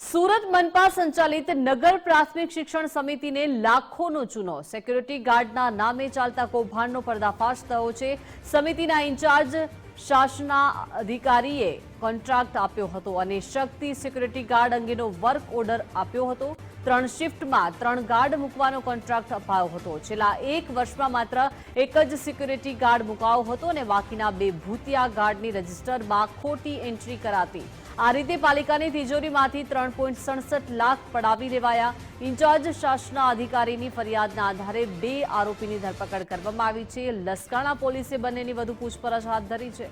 સુરત મનપા સંચાલિત નગર પ્રાથમિક શિક્ષણ સમિતિને લાખોનો ચૂનો સિક્યુરિટી ગાર્ડના નામે ચાલતા કૌભાંડનો પર્દાફાશ થયો છે। સમિતિના ઇન્ચાર્જ શાસના અધિકારીએ કોન્ટ્રાક્ટ આપ્યો હતો અને શક્તિ સિક્યુરિટી ગાર્ડ અંગેનો વર્ક ઓર્ડર આપ્યો હતો। 3 શિફ્ટમાં 3 ગાર્ડ મૂકવાનો કોન્ટ્રાક્ટ અપાયો હતો। છેલ્લા 1 વર્ષમાં માત્ર એક જ સિક્યુરિટી ગાર્ડ મુકાયો હતો અને બાકીના 2 ભૂતિયા ગાર્ડની રજિસ્ટરમાં ખોટી એન્ટ્રી કરાતી। આ રીતે પાલિકાની તિજોરીમાંથી 3.67 લાખ પડાવી લેવાયા। ઇન્ચાર્જ શાસના અધિકારીની ફરિયાદના આધારે 2 આરોપીની ધરપકડ કરવામાં આવી છે। લસકાણા પોલીસે બંનેની વધુ પૂછપરછ હાથ ધરી છે।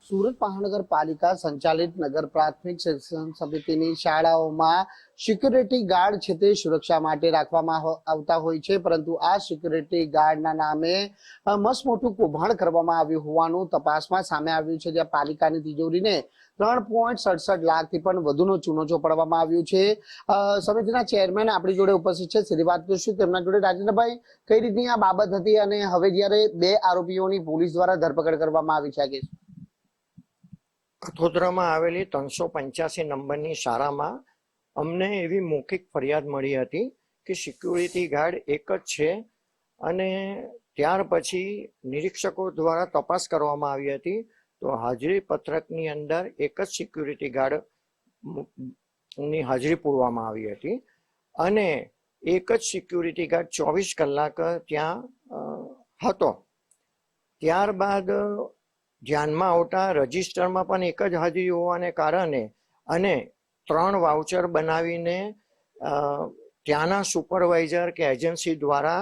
સુરત મહાનગરપાલિકા સંચાલિત નગર પ્રાથમિક શિક્ષણ સમિતિની શાળાઓમાં સિક્યુરિટી ગાર્ડ છે તે સુરક્ષા માટે રાખવામાં આવતા હોય છે, પરંતુ આ સિક્યુરિટી ગાર્ડના નામે મસ્ત મોટું કૌભાંડ કરવામાં આવ્યું હોવાનું તપાસમાં સામે આવ્યું છે, જ્યાં પાલિકાની તિજોરીને 3.67 લાખથી પણ વધુનો ચૂનો ચોપડવામાં આવ્યું છે। સમિતિના ચેરમેન આપણી જોડે ઉપસ્થિત છે, સીધી વાત કરીશું તેમના જોડે। રાજેન્દ્રભાઈ, કઈ રીતની આ બાબત હતી અને હવે જ્યારે 2 આરોપીઓની પોલીસ દ્વારા ધરપકડ કરવામાં આવી છે? કથોદરામાં આવેલી 385 નંબરની શાળામાં અમને એવી મૌખિક ફરિયાદ મળી હતી કે સિક્યુરિટી ગાર્ડ એક જ છે, અને ત્યાર પછી નિરીક્ષકો દ્વારા તપાસ કરવામાં આવી હતી તો હાજરી પત્રકની અંદર એક જ સિક્યુરિટી ગાર્ડની હાજરી પૂરવામાં આવી હતી અને એક જ સિક્યુરિટી ગાર્ડ 24 કલાક ત્યાં હતો। ત્યારબાદ ધ્યાનમાં આવતા રજિસ્ટરમાં પણ એક જ હાજરી હોવાને કારણે અને 3 વાઉચર બનાવીને ત્યાંના સુપરવાઇઝર કે એજન્સી દ્વારા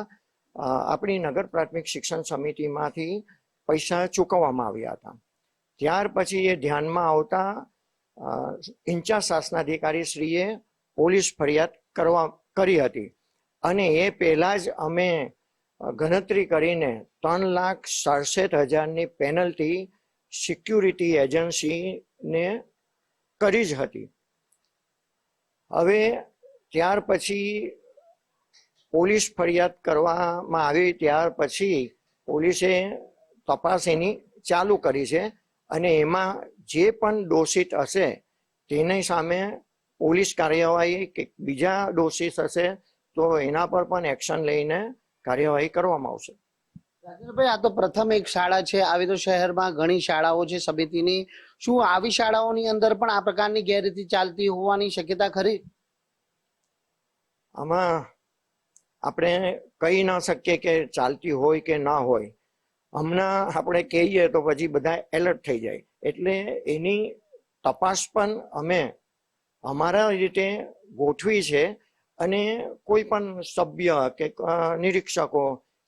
આપણી નગર પ્રાથમિક શિક્ષણ સમિતિમાંથી પૈસા ચૂકવવામાં આવ્યા હતા। ત્યાર પછી એ ધ્યાનમાં આવતા ઇન્ચાર્જ શાસનાધિકારી શ્રીએ પોલીસ ફરિયાદ કરી હતી અને એ પહેલા જ અમે ગણતરી કરીને 3,67,000ની પેનલ્ટી સિક્યુરિટી એજન્સીને કરી જ હતી। હવે ત્યાર પછી પોલીસ ફરિયાદ કરવામાં આવી, ત્યાર પછી પોલીસે તપાસ એની ચાલુ કરી છે અને એમાં જે પણ દોષિત હશે તેની સામે પોલીસ કાર્યવાહી કે બીજા દોષિત હશે તો એના પર પણ એક્શન લઈને કાર્યવાહી કરવામાં આવશે। રાજેન્દ્રભાઈ, આ તો પ્રથમ એક શાળા છે, આવી તો શહેરમાં ઘણી શાળાઓ છે સમિતિની। શું આવી શાળાઓની અંદર પણ આ પ્રકારની ગેરરીતિ ચાલતી હોવાની શક્યતા ખરી? આમાં આપણે કહી ના શકીએ કે ચાલતી હોય કે ના હોય। હમણાં આપણે કહીએ તો પછી બધા એલર્ટ થઈ જાય, એટલે એની તપાસ પણ અમે અમારા રીતે ગોઠવી છે અને કોઈ પણ સભ્ય કે નિરીક્ષકો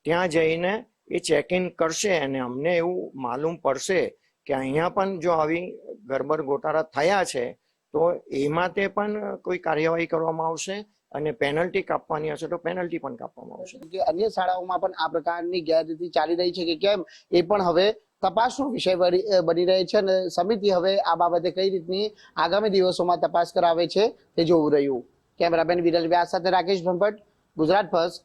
ત્યાં જઈને એ ચેક ઇન કરશે અને અમને એવું માલુમ પડશે કે અહીંયા પણ જો આવી ગરબડ ગોટાળા થયા છે તો એમાં તે પણ કોઈ કાર્યવાહી કરવામાં આવશે અને પેનલ્ટી કાપવાની હશે તો પેનલ્ટી પણ કાપવામાં આવશે। કે અન્ય શાળાઓમાં પણ આ પ્રકારની ગેરરીતિ ચાલી રહી છે કે કેમ, એ પણ હવે તપાસનો વિષય બની રહે છે અને સમિતિ હવે આ બાબતે કઈ રીતની આગામી દિવસોમાં તપાસ કરાવે છે તે જોવું રહ્યું। કેમેરામેન વિરલ વ્યાસ સાથે રાકેશ ભંભટ, ગુજરાત ફર્સ્ટ,